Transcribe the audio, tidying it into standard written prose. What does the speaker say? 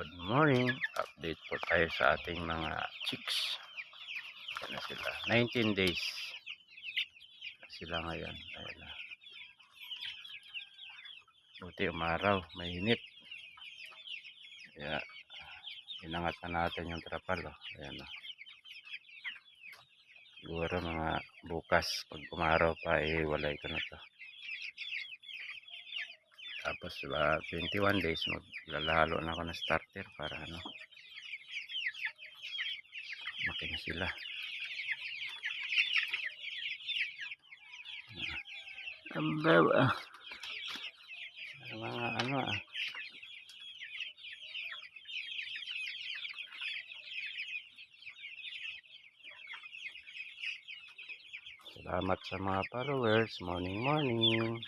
Good morning. Update po tayo sa ating mga chicks. Yan na sila. 19 days sila ngayon. Ayan na. Buti umaraw. Mainit. Kaya inangat na natin yung trapal. Oh. Ayan na. Siguro mga bukas pag umaraw pa walay ko na to. Tapos 21 days maglalalo na ako ng starter para makin sila. Mga salamat sa mga followers. Morning.